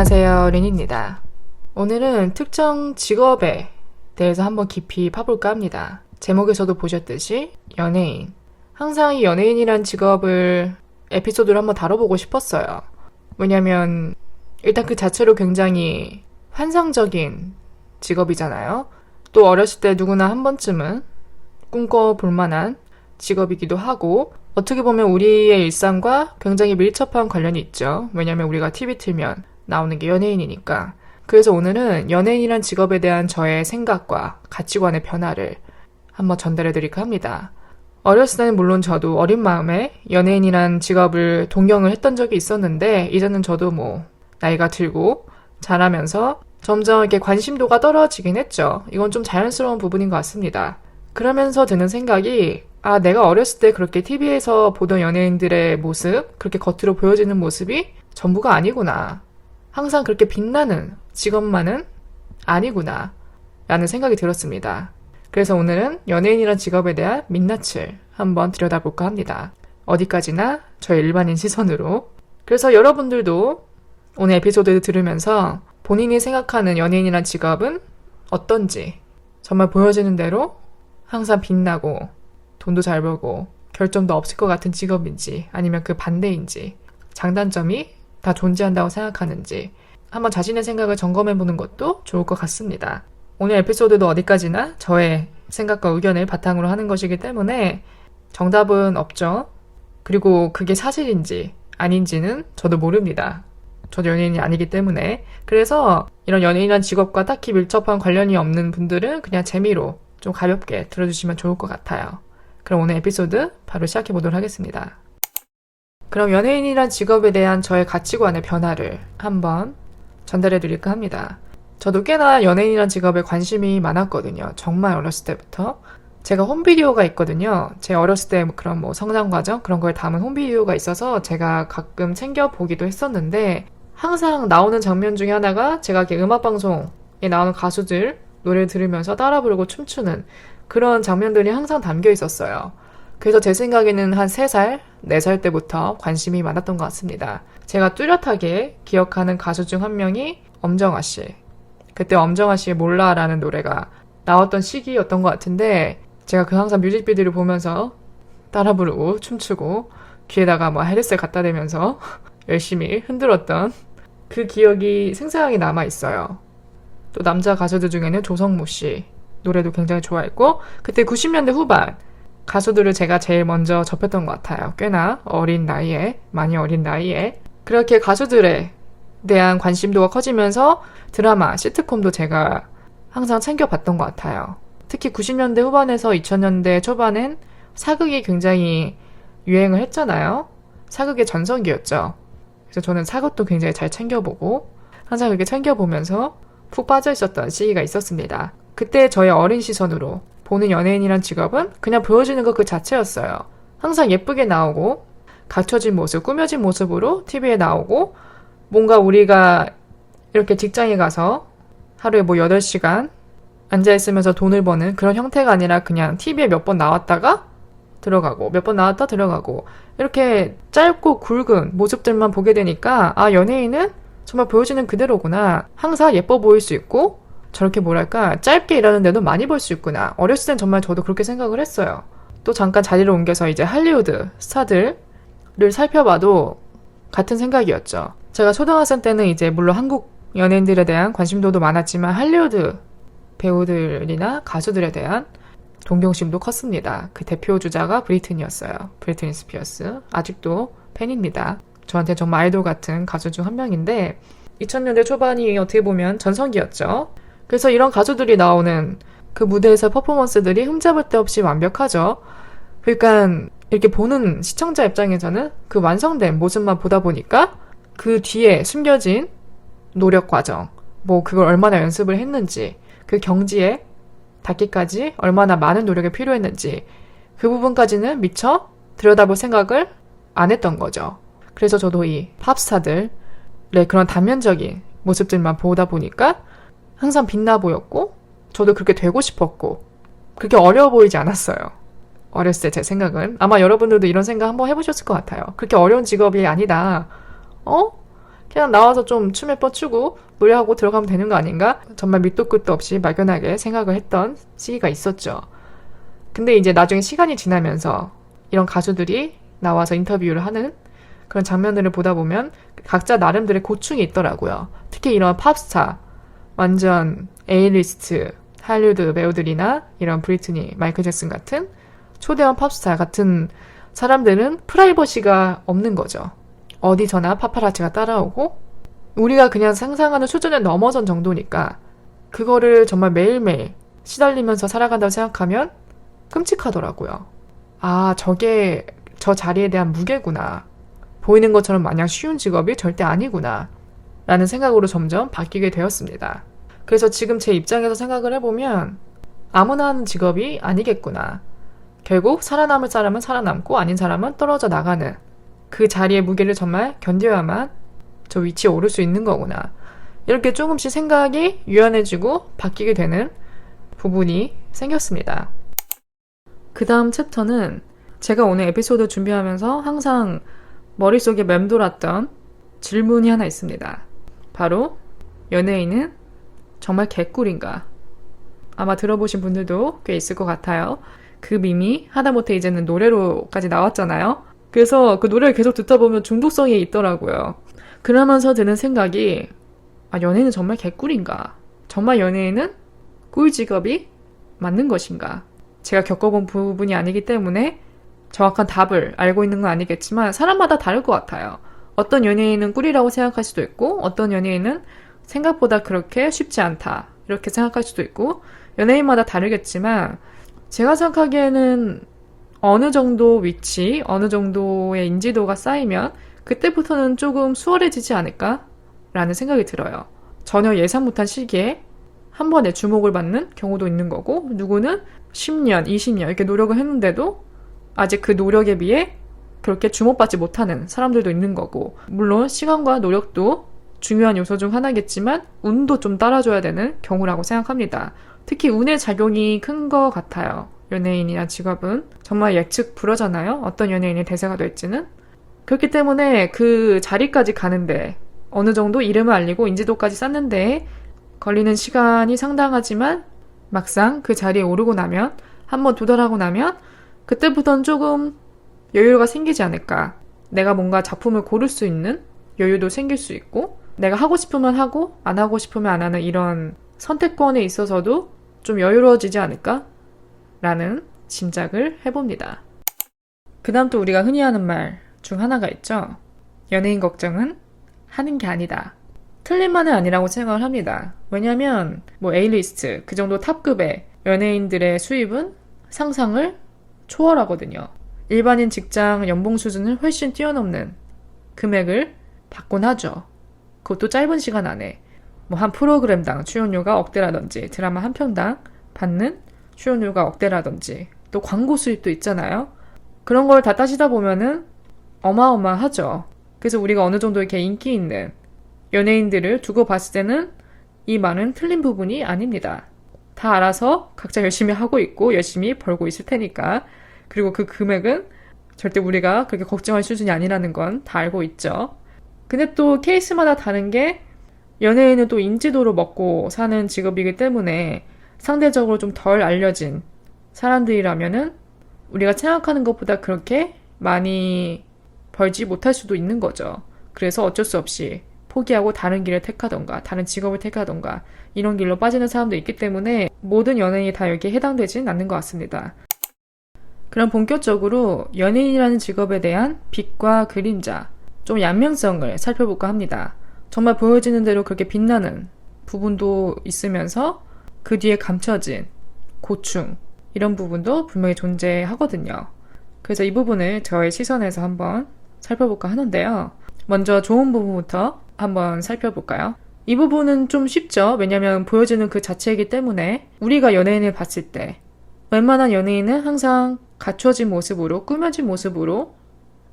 안녕하세요, 린입니다. 오늘은 특정 직업에 대해서 한번 깊이 파볼까 합니다. 제목에서도 보셨듯이 연예인. 항상 이 연예인이란 직업을 에피소드로 한번 다뤄보고 싶었어요. 왜냐면 일단 그 자체로 굉장히 환상적인 직업이잖아요. 또 어렸을 때 누구나 한 번쯤은 꿈꿔볼 만한 직업이기도 하고, 어떻게 보면 우리의 일상과 굉장히 밀접한 관련이 있죠. 왜냐면 우리가 TV 틀면 나오는 게 연예인이니까. 그래서 오늘은 연예인이란 직업에 대한 저의 생각과 가치관의 변화를 한번 전달해드릴까 합니다. 어렸을 때는 물론 저도 어린 마음에 연예인이란 직업을 동경을 했던 적이 있었는데, 이제는 저도 나이가 들고 자라면서 점점 이렇게 관심도가 떨어지긴 했죠. 이건 좀 자연스러운 부분인 것 같습니다. 그러면서 드는 생각이, 내가 어렸을 때 그렇게 TV에서 보던 연예인들의 모습, 그렇게 겉으로 보여지는 모습이 전부가 아니구나. 항상 그렇게 빛나는 직업만은 아니구나. 라는 생각이 들었습니다. 그래서 오늘은 연예인이란 직업에 대한 민낯을 한번 들여다볼까 합니다. 어디까지나 저의 일반인 시선으로. 그래서 여러분들도 오늘 에피소드를 들으면서 본인이 생각하는 연예인이란 직업은 어떤지, 정말 보여지는 대로 항상 빛나고 돈도 잘 벌고 결점도 없을 것 같은 직업인지, 아니면 그 반대인지, 장단점이 다 존재한다고 생각하는지 한번 자신의 생각을 점검해보는 것도 좋을 것 같습니다. 오늘 에피소드도 어디까지나 저의 생각과 의견을 바탕으로 하는 것이기 때문에 정답은 없죠. 그리고 그게 사실인지 아닌지는 저도 모릅니다. 저도 연예인이 아니기 때문에. 그래서 이런 연예인이란 직업과 딱히 밀접한 관련이 없는 분들은 그냥 재미로 좀 가볍게 들어주시면 좋을 것 같아요. 그럼 오늘 에피소드 바로 시작해보도록 하겠습니다. 그럼 연예인이란 직업에 대한 저의 가치관의 변화를 한번 전달해드릴까 합니다. 저도 꽤나 연예인이란 직업에 관심이 많았거든요. 정말 어렸을 때부터. 제가 홈비디오가 있거든요. 제 어렸을 때 그런 성장 과정 그런 걸 담은 홈비디오가 있어서 제가 가끔 챙겨보기도 했었는데, 항상 나오는 장면 중에 하나가 제가 이렇게 음악방송에 나오는 가수들 노래를 들으면서 따라 부르고 춤추는 그런 장면들이 항상 담겨 있었어요. 그래서 제 생각에는 한 3살, 4살 때부터 관심이 많았던 것 같습니다. 제가 뚜렷하게 기억하는 가수 중 한 명이 엄정화 씨. 그때 엄정화 씨의 몰라라는 노래가 나왔던 시기였던 것 같은데, 제가 항상 뮤직비디오를 보면서 따라 부르고 춤추고 귀에다가 헤드셋 갖다 대면서 열심히 흔들었던 그 기억이 생생하게 남아있어요. 또 남자 가수들 중에는 조성모 씨 노래도 굉장히 좋아했고, 그때 90년대 후반 가수들을 제가 제일 먼저 접했던 것 같아요. 꽤나 어린 나이에, 많이 어린 나이에. 그렇게 가수들에 대한 관심도가 커지면서 드라마, 시트콤도 제가 항상 챙겨봤던 것 같아요. 특히 90년대 후반에서 2000년대 초반엔 사극이 굉장히 유행을 했잖아요. 사극의 전성기였죠. 그래서 저는 사극도 굉장히 잘 챙겨보고 항상 그렇게 챙겨보면서 푹 빠져있었던 시기가 있었습니다. 그때 저의 어린 시선으로 보는 연예인이란 직업은 그냥 보여지는 것 그 자체였어요. 항상 예쁘게 나오고 갖춰진 모습, 꾸며진 모습으로 TV에 나오고, 뭔가 우리가 이렇게 직장에 가서 하루에 8시간 앉아있으면서 돈을 버는 그런 형태가 아니라 그냥 TV에 몇 번 나왔다가 들어가고 몇 번 나왔다 들어가고 이렇게 짧고 굵은 모습들만 보게 되니까, 연예인은 정말 보여지는 그대로구나. 항상 예뻐 보일 수 있고 저렇게 짧게 일하는데도 많이 벌 수 있구나. 어렸을 땐 정말 저도 그렇게 생각을 했어요. 또 잠깐 자리를 옮겨서 이제 할리우드 스타들을 살펴봐도 같은 생각이었죠. 제가 초등학생 때는 이제 물론 한국 연예인들에 대한 관심도도 많았지만 할리우드 배우들이나 가수들에 대한 동경심도 컸습니다. 그 대표 주자가 브리트니였어요. 브리트니 스피어스. 아직도 팬입니다. 저한테 정말 아이돌 같은 가수 중 한 명인데, 2000년대 초반이 어떻게 보면 전성기였죠. 그래서 이런 가수들이 나오는 그 무대에서 퍼포먼스들이 흠잡을 데 없이 완벽하죠. 그러니까 이렇게 보는 시청자 입장에서는 그 완성된 모습만 보다 보니까 그 뒤에 숨겨진 노력 과정, 그걸 얼마나 연습을 했는지, 그 경지에 닿기까지 얼마나 많은 노력이 필요했는지, 그 부분까지는 미처 들여다볼 생각을 안 했던 거죠. 그래서 저도 이 팝스타들의 그런 단면적인 모습들만 보다 보니까 항상 빛나 보였고, 저도 그렇게 되고 싶었고, 그렇게 어려워 보이지 않았어요. 어렸을 때 제 생각은. 아마 여러분들도 이런 생각 한번 해보셨을 것 같아요. 그렇게 어려운 직업이 아니다. 그냥 나와서 좀 춤에 뻗추고 노래하고 들어가면 되는 거 아닌가? 정말 밑도 끝도 없이 막연하게 생각을 했던 시기가 있었죠. 근데 이제 나중에 시간이 지나면서 이런 가수들이 나와서 인터뷰를 하는 그런 장면들을 보다 보면 각자 나름대로의 고충이 있더라고요. 특히 이런 팝스타, 완전 A리스트, 할리우드 배우들이나 이런 브리트니, 마이클 잭슨 같은 초대형 팝스타 같은 사람들은 프라이버시가 없는 거죠. 어디서나 파파라치가 따라오고 우리가 그냥 상상하는 수준을 넘어선 정도니까 그거를 정말 매일매일 시달리면서 살아간다고 생각하면 끔찍하더라고요. 아, 저게 저 자리에 대한 무게구나. 보이는 것처럼 마냥 쉬운 직업이 절대 아니구나. 라는 생각으로 점점 바뀌게 되었습니다. 그래서 지금 제 입장에서 생각을 해보면 아무나 하는 직업이 아니겠구나. 결국 살아남을 사람은 살아남고 아닌 사람은 떨어져 나가는 그 자리의 무게를 정말 견뎌야만 저 위치에 오를 수 있는 거구나. 이렇게 조금씩 생각이 유연해지고 바뀌게 되는 부분이 생겼습니다. 그 다음 챕터는 제가 오늘 에피소드 준비하면서 항상 머릿속에 맴돌았던 질문이 하나 있습니다. 바로 연예인은 정말 개꿀인가? 아마 들어보신 분들도 꽤 있을 것 같아요. 그 밈이 하다못해 이제는 노래로까지 나왔잖아요. 그래서 그 노래를 계속 듣다 보면 중독성이 있더라고요. 그러면서 드는 생각이 연예인은 정말 개꿀인가? 정말 연예인은 꿀 직업이 맞는 것인가? 제가 겪어본 부분이 아니기 때문에 정확한 답을 알고 있는 건 아니겠지만 사람마다 다를 것 같아요. 어떤 연예인은 꿀이라고 생각할 수도 있고 어떤 연예인은 생각보다 그렇게 쉽지 않다 이렇게 생각할 수도 있고 연예인마다 다르겠지만 제가 생각하기에는 어느 정도 위치, 어느 정도의 인지도가 쌓이면 그때부터는 조금 수월해지지 않을까? 라는 생각이 들어요. 전혀 예상 못한 시기에 한 번에 주목을 받는 경우도 있는 거고 누구는 10년, 20년 이렇게 노력을 했는데도 아직 그 노력에 비해 그렇게 주목받지 못하는 사람들도 있는 거고 물론 시간과 노력도 중요한 요소 중 하나겠지만 운도 좀 따라줘야 되는 경우라고 생각합니다. 특히 운의 작용이 큰 것 같아요. 연예인이나 직업은 정말 예측 불허잖아요. 어떤 연예인이 대세가 될지는. 그렇기 때문에 그 자리까지 가는데 어느 정도 이름을 알리고 인지도까지 쌓는데 걸리는 시간이 상당하지만 막상 그 자리에 오르고 나면 한번 도달하고 나면 그때부터는 조금 여유가 생기지 않을까. 내가 뭔가 작품을 고를 수 있는 여유도 생길 수 있고 내가 하고 싶으면 하고 안 하고 싶으면 안 하는 이런 선택권에 있어서도 좀 여유로워지지 않을까? 라는 짐작을 해봅니다. 그 다음 또 우리가 흔히 하는 말 중 하나가 있죠. 연예인 걱정은 하는 게 아니다. 틀린 말은 아니라고 생각을 합니다. 왜냐면 A리스트 그 정도 탑급의 연예인들의 수입은 상상을 초월하거든요. 일반인 직장 연봉 수준을 훨씬 뛰어넘는 금액을 받곤 하죠. 그것도 짧은 시간 안에 한 프로그램당 출연료가 억대라든지 드라마 한 편당 받는 출연료가 억대라든지 또 광고 수입도 있잖아요. 그런 걸 다 따지다 보면은 어마어마하죠. 그래서 우리가 어느 정도 이렇게 인기 있는 연예인들을 두고 봤을 때는 이 말은 틀린 부분이 아닙니다. 다 알아서 각자 열심히 하고 있고 열심히 벌고 있을 테니까. 그리고 그 금액은 절대 우리가 그렇게 걱정할 수준이 아니라는 건 다 알고 있죠. 근데 또 케이스마다 다른 게 연예인은 또 인지도로 먹고 사는 직업이기 때문에 상대적으로 좀 덜 알려진 사람들이라면은 우리가 생각하는 것보다 그렇게 많이 벌지 못할 수도 있는 거죠. 그래서 어쩔 수 없이 포기하고 다른 길을 택하던가 다른 직업을 택하던가 이런 길로 빠지는 사람도 있기 때문에 모든 연예인이 다 여기에 해당되진 않는 것 같습니다. 그럼 본격적으로 연예인이라는 직업에 대한 빛과 그림자, 좀 양면성을 살펴볼까 합니다. 정말 보여지는 대로 그렇게 빛나는 부분도 있으면서 그 뒤에 감춰진 고충, 이런 부분도 분명히 존재하거든요. 그래서 이 부분을 저의 시선에서 한번 살펴볼까 하는데요. 먼저 좋은 부분부터 한번 살펴볼까요? 이 부분은 좀 쉽죠. 왜냐면 보여지는 그 자체이기 때문에 우리가 연예인을 봤을 때 웬만한 연예인은 항상 갖춰진 모습으로 꾸며진 모습으로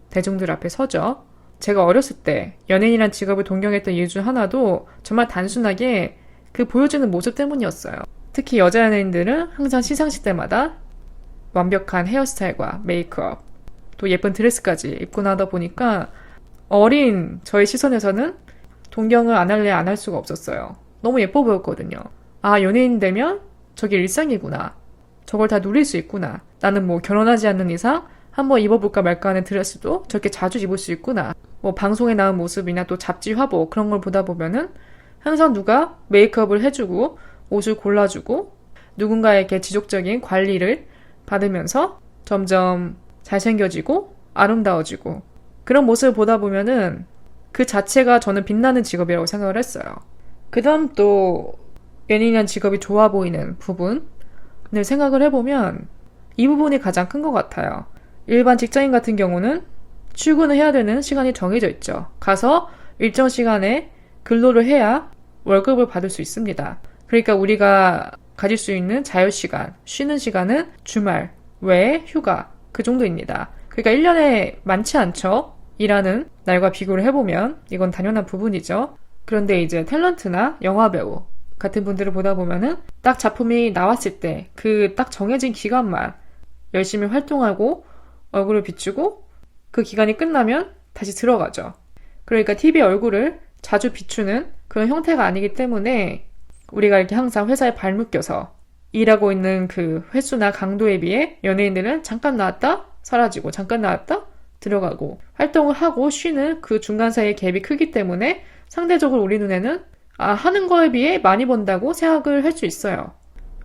대중들 앞에 서죠. 제가 어렸을 때 연예인이란 직업을 동경했던 이유 중 하나도 정말 단순하게 그 보여지는 모습 때문이었어요. 특히 여자 연예인들은 항상 시상식 때마다 완벽한 헤어스타일과 메이크업, 또 예쁜 드레스까지 입고 나다 보니까 어린 저의 시선에서는 동경을 안 할래 안 할 수가 없었어요. 너무 예뻐 보였거든요. 아, 연예인 되면 저게 일상이구나. 저걸 다 누릴 수 있구나. 나는 뭐 결혼하지 않는 이상 한번 입어볼까 말까 하는 드레스도 저렇게 자주 입을 수 있구나. 뭐 방송에 나온 모습이나 또 잡지 화보 그런 걸 보다 보면은 항상 누가 메이크업을 해주고 옷을 골라주고 누군가에게 지속적인 관리를 받으면서 점점 잘생겨지고 아름다워지고 그런 모습을 보다 보면은 그 자체가 저는 빛나는 직업이라고 생각을 했어요. 그 다음 또 연예인이란 직업이 좋아 보이는 부분을 생각을 해보면 이 부분이 가장 큰 것 같아요. 일반 직장인 같은 경우는 출근을 해야 되는 시간이 정해져 있죠. 가서 일정 시간에 근로를 해야 월급을 받을 수 있습니다. 그러니까 우리가 가질 수 있는 자유시간, 쉬는 시간은 주말, 외에 휴가 그 정도입니다. 그러니까 1년에 많지 않죠. 일하는 날과 비교를 해보면 이건 당연한 부분이죠. 그런데 이제 탤런트나 영화배우 같은 분들을 보다 보면은 딱 작품이 나왔을 때 그 딱 정해진 기간만 열심히 활동하고 얼굴을 비추고 그 기간이 끝나면 다시 들어가죠. 그러니까 TV에 얼굴을 자주 비추는 그런 형태가 아니기 때문에 우리가 이렇게 항상 회사에 발목 껴서 일하고 있는 그 횟수나 강도에 비해 연예인들은 잠깐 나왔다 사라지고 잠깐 나왔다 들어가고 활동을 하고 쉬는 그 중간 사이의 갭이 크기 때문에 상대적으로 우리 눈에는 하는 거에 비해 많이 번다고 생각을 할 수 있어요.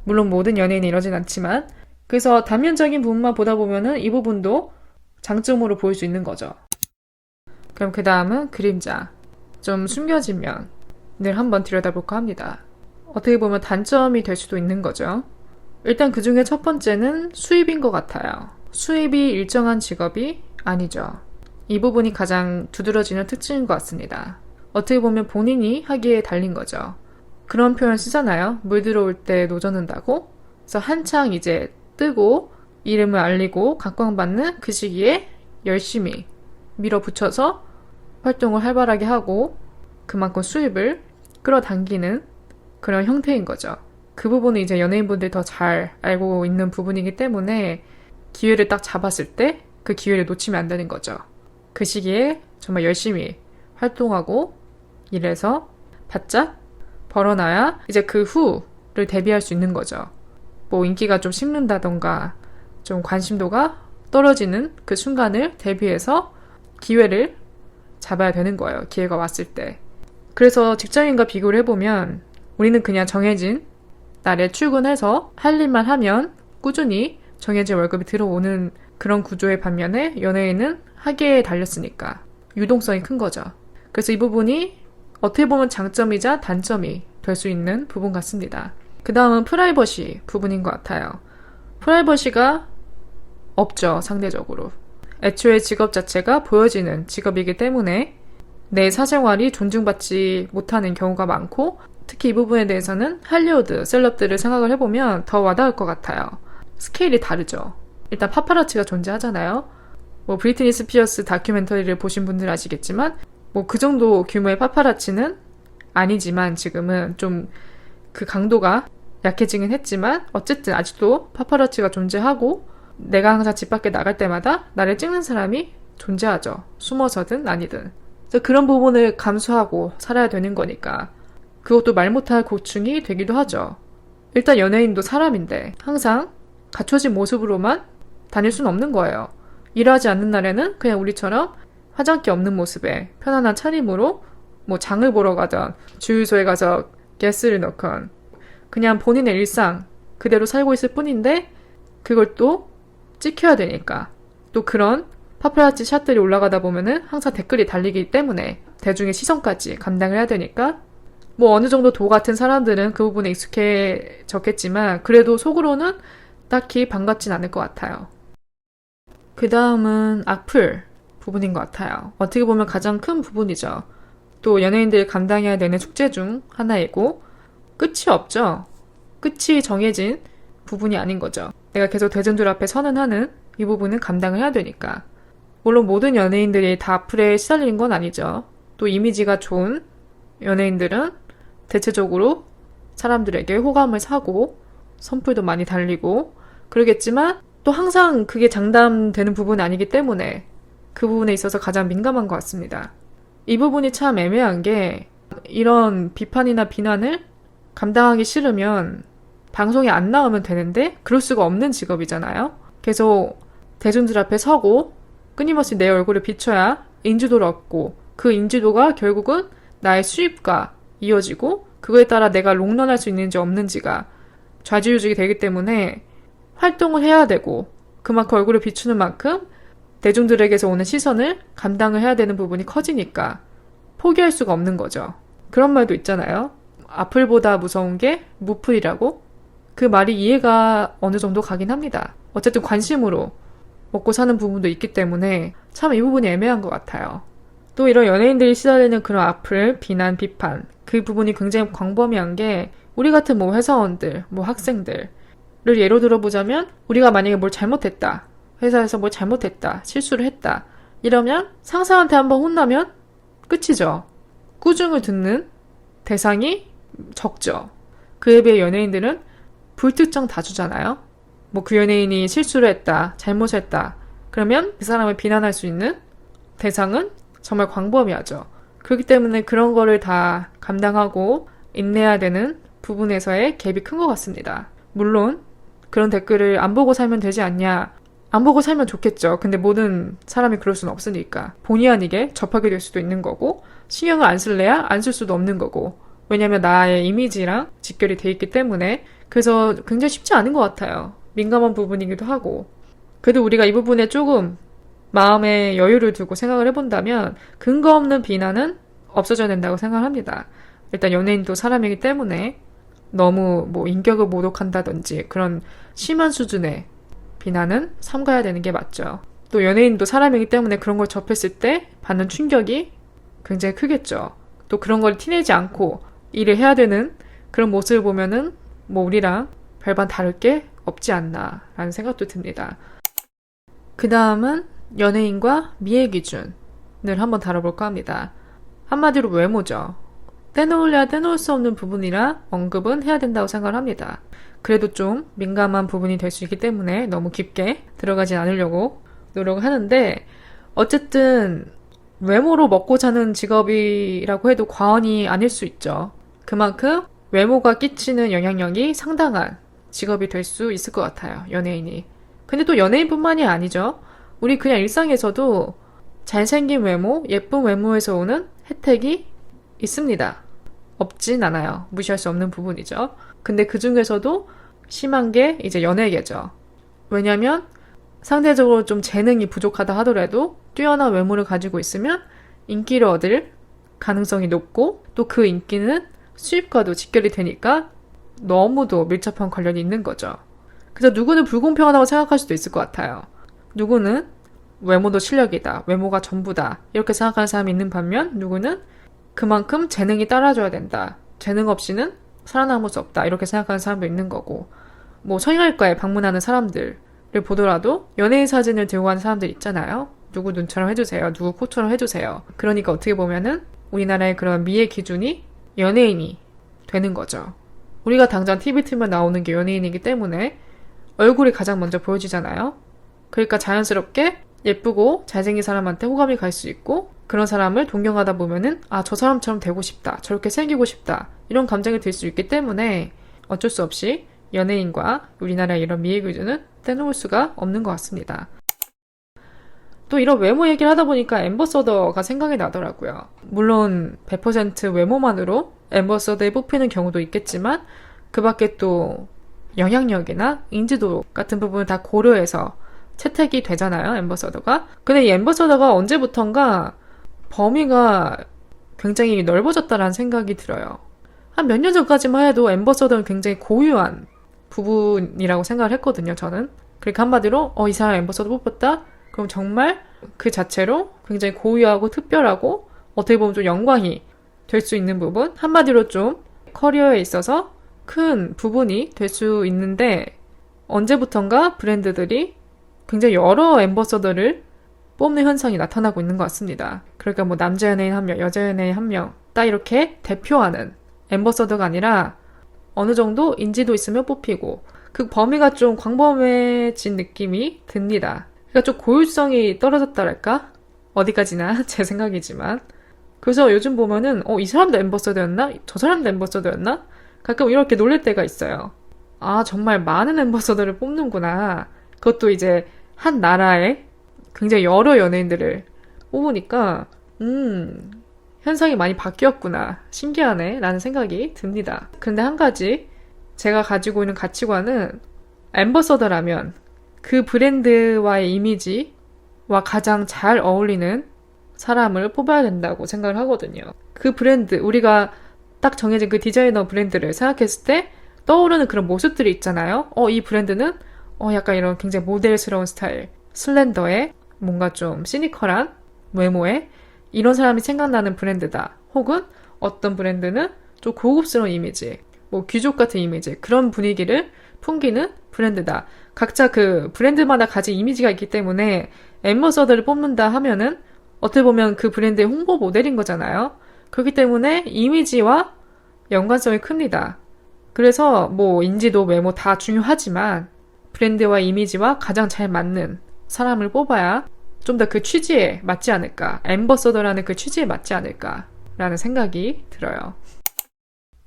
물론 모든 연예인이 이러진 않지만 그래서 단면적인 부분만 보다 보면은 이 부분도 장점으로 보일 수 있는 거죠. 그럼 그 다음은 그림자. 좀 숨겨진 면을 한번 들여다볼까 합니다. 어떻게 보면 단점이 될 수도 있는 거죠. 일단 그 중에 첫 번째는 수입인 것 같아요. 수입이 일정한 직업이 아니죠. 이 부분이 가장 두드러지는 특징인 것 같습니다. 어떻게 보면 본인이 하기에 달린 거죠. 그런 표현 쓰잖아요. 물 들어올 때 노젓는다고. 그래서 한창 이제 뜨고 이름을 알리고 각광받는 그 시기에 열심히 밀어붙여서 활동을 활발하게 하고 그만큼 수입을 끌어당기는 그런 형태인 거죠. 그 부분은 이제 연예인분들이 더 잘 알고 있는 부분이기 때문에 기회를 딱 잡았을 때 그 기회를 놓치면 안 되는 거죠. 그 시기에 정말 열심히 활동하고 일해서 바짝 벌어놔야 이제 그 후를 대비할 수 있는 거죠. 뭐 인기가 좀 식는다던가 좀 관심도가 떨어지는 그 순간을 대비해서 기회를 잡아야 되는 거예요. 기회가 왔을 때. 그래서 직장인과 비교를 해보면 우리는 그냥 정해진 날에 출근해서 할 일만 하면 꾸준히 정해진 월급이 들어오는 그런 구조의 반면에 연예인은 하기에 달렸으니까 유동성이 큰 거죠. 그래서 이 부분이 어떻게 보면 장점이자 단점이 될 수 있는 부분 같습니다. 그 다음은 프라이버시 부분인 것 같아요. 프라이버시가 없죠, 상대적으로. 애초에 직업 자체가 보여지는 직업이기 때문에 내 사생활이 존중받지 못하는 경우가 많고 특히 이 부분에 대해서는 할리우드 셀럽들을 생각을 해보면 더 와닿을 것 같아요. 스케일이 다르죠. 일단 파파라치가 존재하잖아요. 뭐 브리트니 스피어스 다큐멘터리를 보신 분들 아시겠지만 뭐 그 정도 규모의 파파라치는 아니지만 지금은 좀 그 강도가 약해지긴 했지만 어쨌든 아직도 파파라치가 존재하고 내가 항상 집 밖에 나갈 때마다 나를 찍는 사람이 존재하죠. 숨어서든 아니든. 그래서 그런 부분을 감수하고 살아야 되는 거니까 그것도 말 못할 고충이 되기도 하죠. 일단 연예인도 사람인데 항상 갖춰진 모습으로만 다닐 수는 없는 거예요. 일하지 않는 날에는 그냥 우리처럼 화장기 없는 모습에 편안한 차림으로 뭐 장을 보러 가던 주유소에 가서 가스를 넣건 그냥 본인의 일상 그대로 살고 있을 뿐인데 그걸 또 찍혀야 되니까 또 그런 파파라치 샷들이 올라가다 보면은 항상 댓글이 달리기 때문에 대중의 시선까지 감당을 해야 되니까 뭐 어느 정도 도 같은 사람들은 그 부분에 익숙해졌겠지만 그래도 속으로는 딱히 반갑진 않을 것 같아요. 그 다음은 악플 부분인 것 같아요. 어떻게 보면 가장 큰 부분이죠. 또 연예인들이 감당해야 되는 숙제 중 하나이고 끝이 없죠. 끝이 정해진 부분이 아닌 거죠. 내가 계속 대중들 앞에 선언하는 이 부분은 감당을 해야 되니까. 물론 모든 연예인들이 다 악플에 시달리는 건 아니죠. 또 이미지가 좋은 연예인들은 대체적으로 사람들에게 호감을 사고 선풀도 많이 달리고 그러겠지만 또 항상 그게 장담되는 부분은 아니기 때문에 그 부분에 있어서 가장 민감한 것 같습니다. 이 부분이 참 애매한 게 이런 비판이나 비난을 감당하기 싫으면 방송에 안 나오면 되는데 그럴 수가 없는 직업이잖아요. 계속 대중들 앞에 서고 끊임없이 내 얼굴을 비춰야 인지도를 얻고 그 인지도가 결국은 나의 수입과 이어지고 그거에 따라 내가 롱런할 수 있는지 없는지가 좌지우지가 되기 때문에 활동을 해야 되고 그만큼 얼굴을 비추는 만큼 대중들에게서 오는 시선을 감당을 해야 되는 부분이 커지니까 포기할 수가 없는 거죠. 그런 말도 있잖아요. 악플보다 무서운 게 무플이라고? 그 말이 이해가 어느 정도 가긴 합니다. 어쨌든 관심으로 먹고 사는 부분도 있기 때문에 참 이 부분이 애매한 것 같아요. 또 이런 연예인들이 시달리는 그런 악플, 비난, 비판 그 부분이 굉장히 광범위한 게 우리 같은 뭐 회사원들, 뭐 학생들을 예로 들어보자면 우리가 만약에 뭘 잘못했다. 회사에서 뭘 잘못했다. 실수를 했다. 이러면 상사한테 한번 혼나면 끝이죠. 꾸중을 듣는 대상이 적죠. 그에 비해 연예인들은 불특정 다수잖아요. 뭐 그 연예인이 실수를 했다. 잘못했다. 그러면 그 사람을 비난할 수 있는 대상은 정말 광범위하죠. 그렇기 때문에 그런 거를 다 감당하고 인내해야 되는 부분에서의 갭이 큰 것 같습니다. 물론 그런 댓글을 안 보고 살면 되지 않냐. 안 보고 살면 좋겠죠. 근데 모든 사람이 그럴 수는 없으니까. 본의 아니게 접하게 될 수도 있는 거고 신경을 안 쓸래야 안 쓸 수도 없는 거고 왜냐면 나의 이미지랑 직결이 돼 있기 때문에 그래서 굉장히 쉽지 않은 것 같아요. 민감한 부분이기도 하고 그래도 우리가 이 부분에 조금 마음에 여유를 두고 생각을 해본다면 근거 없는 비난은 없어져야 된다고 생각합니다. 일단 연예인도 사람이기 때문에 너무 뭐 인격을 모독한다든지 그런 심한 수준의 비난은 삼가야 되는 게 맞죠. 또 연예인도 사람이기 때문에 그런 걸 접했을 때 받는 충격이 굉장히 크겠죠. 또 그런 걸 티내지 않고 일을 해야 되는 그런 모습을 보면은 뭐 우리랑 별반 다를 게 없지 않나 라는 생각도 듭니다. 그 다음은 연예인과 미의 기준을 한번 다뤄볼까 합니다. 한마디로 외모죠. 떼놓으려야 떼놓을 수 없는 부분이라 언급은 해야 된다고 생각을 합니다. 그래도 좀 민감한 부분이 될 수 있기 때문에 너무 깊게 들어가진 않으려고 노력을 하는데 어쨌든 외모로 먹고 사는 직업이라고 해도 과언이 아닐 수 있죠. 그만큼 외모가 끼치는 영향력이 상당한 직업이 될 수 있을 것 같아요. 연예인이. 근데 또 연예인뿐만이 아니죠. 우리 그냥 일상에서도 잘생긴 외모, 예쁜 외모에서 오는 혜택이 있습니다. 없진 않아요. 무시할 수 없는 부분이죠. 근데 그 중에서도 심한 게 이제 연예계죠. 왜냐면 상대적으로 좀 재능이 부족하다 하더라도 뛰어난 외모를 가지고 있으면 인기를 얻을 가능성이 높고 또 그 인기는 수입과도 직결이 되니까 너무도 밀접한 관련이 있는 거죠. 그래서 누구는 불공평하다고 생각할 수도 있을 것 같아요. 누구는 외모도 실력이다. 외모가 전부다. 이렇게 생각하는 사람이 있는 반면 누구는 그만큼 재능이 따라줘야 된다. 재능 없이는 살아남을 수 없다. 이렇게 생각하는 사람도 있는 거고 뭐 성형외과에 방문하는 사람들을 보더라도 연예인 사진을 들고 가는 사람들 있잖아요. 누구 눈처럼 해주세요. 누구 코처럼 해주세요. 그러니까 어떻게 보면은 우리나라의 그런 미의 기준이 연예인이 되는 거죠. 우리가 당장 TV 틀면 나오는 게 연예인이기 때문에 얼굴이 가장 먼저 보여지잖아요. 그러니까 자연스럽게 예쁘고 잘생긴 사람한테 호감이 갈 수 있고 그런 사람을 동경하다 보면은 아, 저 사람처럼 되고 싶다. 저렇게 생기고 싶다. 이런 감정이 들 수 있기 때문에 어쩔 수 없이 연예인과 우리나라의 이런 미의 기준은 떼놓을 수가 없는 것 같습니다. 또 이런 외모 얘기를 하다 보니까 앰버서더가 생각이 나더라고요. 물론 100% 외모만으로 앰버서더에 뽑히는 경우도 있겠지만 그 밖에 또 영향력이나 인지도 같은 부분을 다 고려해서 채택이 되잖아요, 앰버서더가. 근데 이 앰버서더가 언제부턴가 범위가 굉장히 넓어졌다라는 생각이 들어요. 한 몇 년 전까지만 해도 앰버서더는 굉장히 고유한 부분이라고 생각을 했거든요, 저는. 그러니까 한마디로 이 사람 앰버서더 뽑혔다? 그럼 정말 그 자체로 굉장히 고유하고 특별하고 어떻게 보면 좀 영광이 될 수 있는 부분? 한마디로 좀 커리어에 있어서 큰 부분이 될 수 있는데 언제부턴가 브랜드들이 굉장히 여러 앰버서더를 뽑는 현상이 나타나고 있는 것 같습니다. 그러니까 뭐 남자 연예인 한 명, 여자 연예인 한 명 딱 이렇게 대표하는 앰버서더가 아니라 어느 정도 인지도 있으면 뽑히고 그 범위가 좀 광범해진 느낌이 듭니다. 그러니까 좀 고유성이 떨어졌다랄까? 어디까지나 제 생각이지만 그래서 요즘 보면은 이 사람도 앰버서더였나? 저 사람도 앰버서더였나? 가끔 이렇게 놀랄 때가 있어요. 아, 정말 많은 앰버서더를 뽑는구나. 그것도 이제 한 나라에 굉장히 여러 연예인들을 뽑으니까 현상이 많이 바뀌었구나. 신기하네. 라는 생각이 듭니다. 근데 한 가지 제가 가지고 있는 가치관은 앰버서더라면 그 브랜드와의 이미지와 가장 잘 어울리는 사람을 뽑아야 된다고 생각을 하거든요. 그 브랜드, 우리가 딱 정해진 그 디자이너 브랜드를 생각했을 때 떠오르는 그런 모습들이 있잖아요. 이 브랜드는 약간 이런 굉장히 모델스러운 스타일, 슬렌더에 뭔가 좀 시니컬한 외모에 이런 사람이 생각나는 브랜드다. 혹은 어떤 브랜드는 좀 고급스러운 이미지, 뭐 귀족 같은 이미지, 그런 분위기를 풍기는 브랜드다. 각자 그 브랜드마다 가진 이미지가 있기 때문에 앰버서더를 뽑는다 하면은 어떻게 보면 그 브랜드의 홍보 모델인 거잖아요. 그렇기 때문에 이미지와 연관성이 큽니다. 그래서 뭐 인지도, 외모 다 중요하지만 브랜드와 이미지와 가장 잘 맞는 사람을 뽑아야 좀 더 그 취지에 맞지 않을까. 앰버서더라는 그 취지에 맞지 않을까라는 생각이 들어요.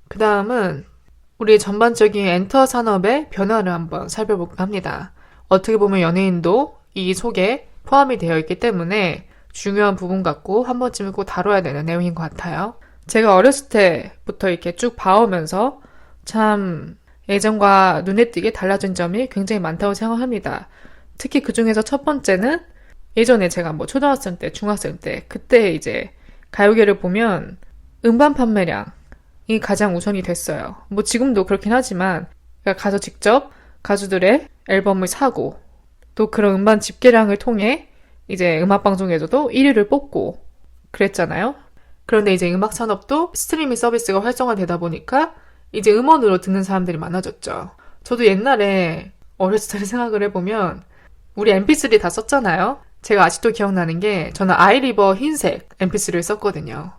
그 다음은 우리 전반적인 엔터 산업의 변화를 한번 살펴볼까 합니다. 어떻게 보면 연예인도 이 속에 포함이 되어 있기 때문에 중요한 부분 같고 한 번쯤은 꼭 다뤄야 되는 내용인 것 같아요. 제가 어렸을 때부터 이렇게 쭉 봐오면서 참 예전과 눈에 띄게 달라진 점이 굉장히 많다고 생각합니다. 특히 그 중에서 첫 번째는 예전에 제가 뭐 초등학생 때, 중학생 때, 그때 이제 가요계를 보면 음반 판매량이 가장 우선이 됐어요. 뭐 지금도 그렇긴 하지만 가서 직접 가수들의 앨범을 사고 또 그런 음반 집계량을 통해 이제 음악방송에서도 1위를 뽑고 그랬잖아요. 그런데 이제 음악 산업도 스트리밍 서비스가 활성화되다 보니까 이제 음원으로 듣는 사람들이 많아졌죠. 저도 옛날에 어렸을 때 생각을 해보면 우리 mp3 다 썼잖아요. 제가 아직도 기억나는 게 저는 아이리버 흰색 mp3를 썼거든요.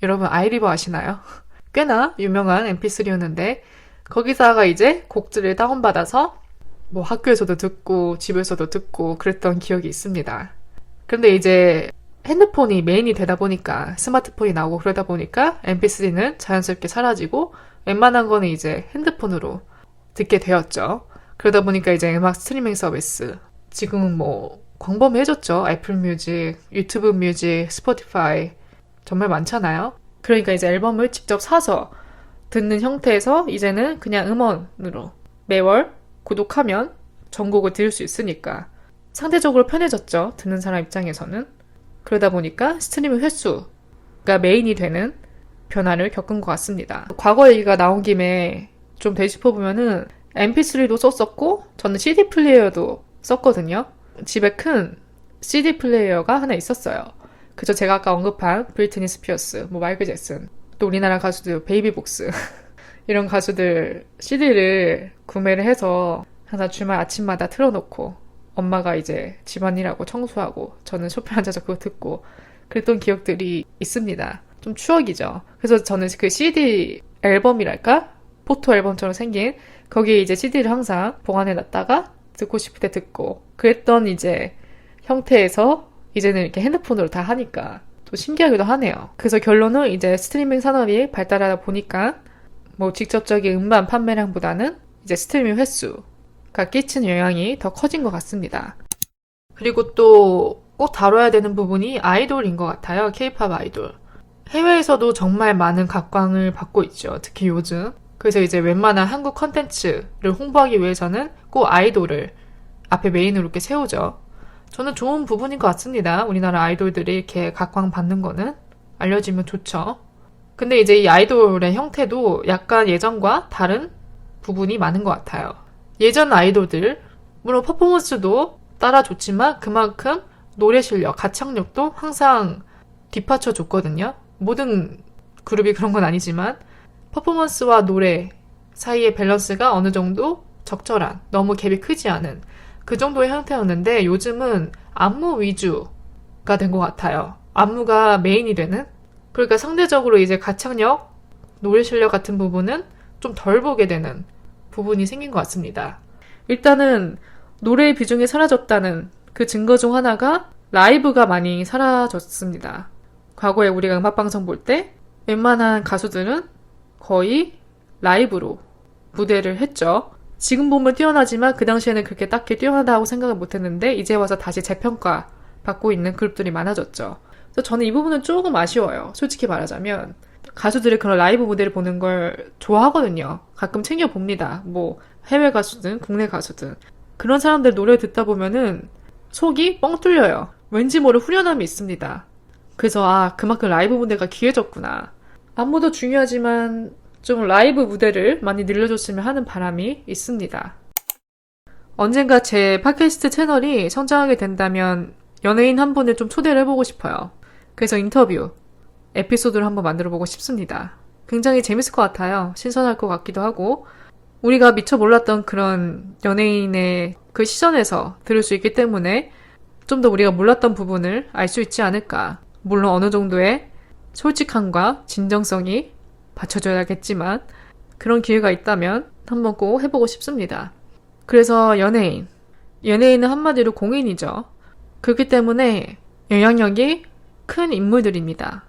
여러분 아이리버 아시나요? 꽤나 유명한 mp3였는데 거기다가 이제 곡들을 다운받아서 뭐 학교에서도 듣고 집에서도 듣고 그랬던 기억이 있습니다. 그런데 이제 핸드폰이 메인이 되다 보니까 스마트폰이 나오고 그러다 보니까 mp3는 자연스럽게 사라지고 웬만한 거는 이제 핸드폰으로 듣게 되었죠. 그러다 보니까 이제 음악 스트리밍 서비스 지금은 뭐 광범위해졌죠. 애플 뮤직, 유튜브 뮤직, 스포티파이 정말 많잖아요. 그러니까 이제 앨범을 직접 사서 듣는 형태에서 이제는 그냥 음원으로 매월 구독하면 전곡을 들을 수 있으니까 상대적으로 편해졌죠. 듣는 사람 입장에서는. 그러다 보니까 스트리밍 횟수가 메인이 되는 변화를 겪은 것 같습니다. 과거 얘기가 나온 김에 좀 되짚어보면은 mp3도 썼었고 저는 CD 플레이어도 썼거든요. 집에 큰 CD 플레이어가 하나 있었어요. 그저 제가 아까 언급한 브리트니 스피어스, 뭐 마이클 잭슨, 또 우리나라 가수들 베이비복스 이런 가수들 CD를 구매를 해서 항상 주말 아침마다 틀어놓고 엄마가 이제 집안일하고 청소하고 저는 소파에 앉아서 그거 듣고 그랬던 기억들이 있습니다. 좀 추억이죠. 그래서 저는 그 CD 앨범이랄까? 포토 앨범처럼 생긴 거기에 이제 CD를 항상 보관해놨다가 듣고 싶을 때 듣고 그랬던 이제 형태에서 이제는 이렇게 핸드폰으로 다 하니까 또 신기하기도 하네요. 그래서 결론은 이제 스트리밍 산업이 발달하다 보니까 뭐 직접적인 음반 판매량보다는 이제 스트리밍 횟수가 끼치는 영향이 더 커진 것 같습니다. 그리고 또 꼭 다뤄야 되는 부분이 아이돌인 것 같아요. K-pop 아이돌. 해외에서도 정말 많은 각광을 받고 있죠. 특히 요즘. 그래서 이제 웬만한 한국 컨텐츠를 홍보하기 위해서는 꼭 아이돌을 앞에 메인으로 이렇게 세우죠. 저는 좋은 부분인 것 같습니다. 우리나라 아이돌들이 이렇게 각광받는 거는 알려지면 좋죠. 근데 이제 이 아이돌의 형태도 약간 예전과 다른 부분이 많은 것 같아요. 예전 아이돌들, 물론 퍼포먼스도 따라줬지만 그만큼 노래 실력, 가창력도 항상 뒷받쳐줬거든요. 모든 그룹이 그런 건 아니지만 퍼포먼스와 노래 사이의 밸런스가 어느 정도 적절한, 너무 갭이 크지 않은 그 정도의 형태였는데 요즘은 안무 위주가 된 것 같아요. 안무가 메인이 되는? 그러니까 상대적으로 이제 가창력, 노래 실력 같은 부분은 좀 덜 보게 되는 부분이 생긴 것 같습니다. 일단은 노래의 비중이 사라졌다는 그 증거 중 하나가 라이브가 많이 사라졌습니다. 과거에 우리가 음악방송 볼 때 웬만한 가수들은 거의 라이브로 무대를 했죠. 지금 보면 뛰어나지만 그 당시에는 그렇게 딱히 뛰어나다고 생각을 못했는데 이제 와서 다시 재평가 받고 있는 그룹들이 많아졌죠. 그래서 저는 이 부분은 조금 아쉬워요. 솔직히 말하자면 가수들이 그런 라이브 무대를 보는 걸 좋아하거든요. 가끔 챙겨봅니다. 뭐 해외 가수든 국내 가수든 그런 사람들 노래 듣다 보면은 속이 뻥 뚫려요. 왠지 모를 후련함이 있습니다. 그래서 그만큼 라이브 무대가 귀해졌구나. 안무도 중요하지만 좀 라이브 무대를 많이 늘려줬으면 하는 바람이 있습니다. 언젠가 제 팟캐스트 채널이 성장하게 된다면 연예인 한 분을 좀 초대를 해보고 싶어요. 그래서 인터뷰, 에피소드를 한번 만들어보고 싶습니다. 굉장히 재밌을 것 같아요. 신선할 것 같기도 하고 우리가 미처 몰랐던 그런 연예인의 그 시선에서 들을 수 있기 때문에 좀 더 우리가 몰랐던 부분을 알 수 있지 않을까. 물론 어느 정도의 솔직함과 진정성이 받쳐줘야겠지만 그런 기회가 있다면 한번 꼭 해보고 싶습니다. 그래서 연예인은 한마디로 공인이죠. 그렇기 때문에 영향력이 큰 인물들입니다.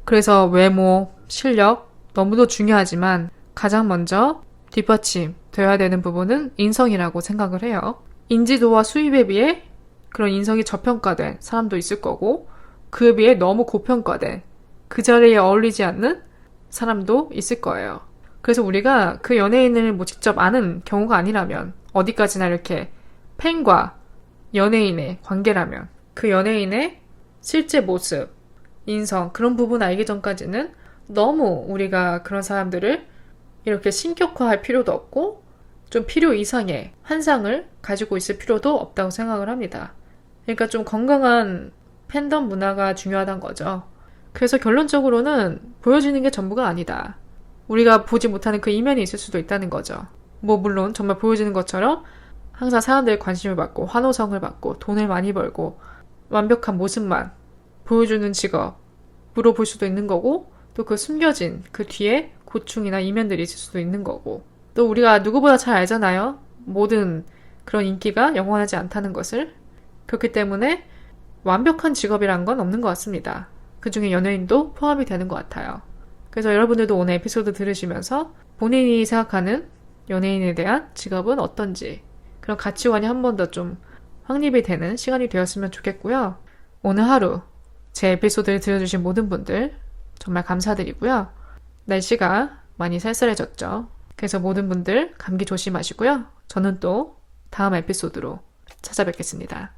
그래서 외모, 실력 너무도 중요하지만 가장 먼저 뒷받침 되어야 되는 부분은 인성이라고 생각을 해요. 인지도와 수입에 비해 그런 인성이 저평가된 사람도 있을 거고 그에 비해 너무 고평가된 그 자리에 어울리지 않는 사람도 있을 거예요. 그래서 우리가 그 연예인을 뭐 직접 아는 경우가 아니라면 어디까지나 이렇게 팬과 연예인의 관계라면 그 연예인의 실제 모습, 인성 그런 부분 알기 전까지는 너무 우리가 그런 사람들을 이렇게 신격화할 필요도 없고 좀 필요 이상의 환상을 가지고 있을 필요도 없다고 생각을 합니다. 그러니까 좀 건강한 팬덤 문화가 중요하다는 거죠. 그래서 결론적으로는 보여지는 게 전부가 아니다. 우리가 보지 못하는 그 이면이 있을 수도 있다는 거죠. 뭐 물론 정말 보여지는 것처럼 항상 사람들의 관심을 받고 환호성을 받고 돈을 많이 벌고 완벽한 모습만 보여주는 직업으로 볼 수도 있는 거고 또 그 숨겨진 그 뒤에 고충이나 이면들이 있을 수도 있는 거고 또 우리가 누구보다 잘 알잖아요. 모든 그런 인기가 영원하지 않다는 것을. 그렇기 때문에 완벽한 직업이란 건 없는 것 같습니다. 그중에 연예인도 포함이 되는 것 같아요. 그래서 여러분들도 오늘 에피소드 들으시면서 본인이 생각하는 연예인에 대한 직업은 어떤지 그런 가치관이 한 번 더 좀 확립이 되는 시간이 되었으면 좋겠고요. 오늘 하루 제 에피소드를 들어주신 모든 분들 정말 감사드리고요. 날씨가 많이 쌀쌀해졌죠. 그래서 모든 분들 감기 조심하시고요. 저는 또 다음 에피소드로 찾아뵙겠습니다.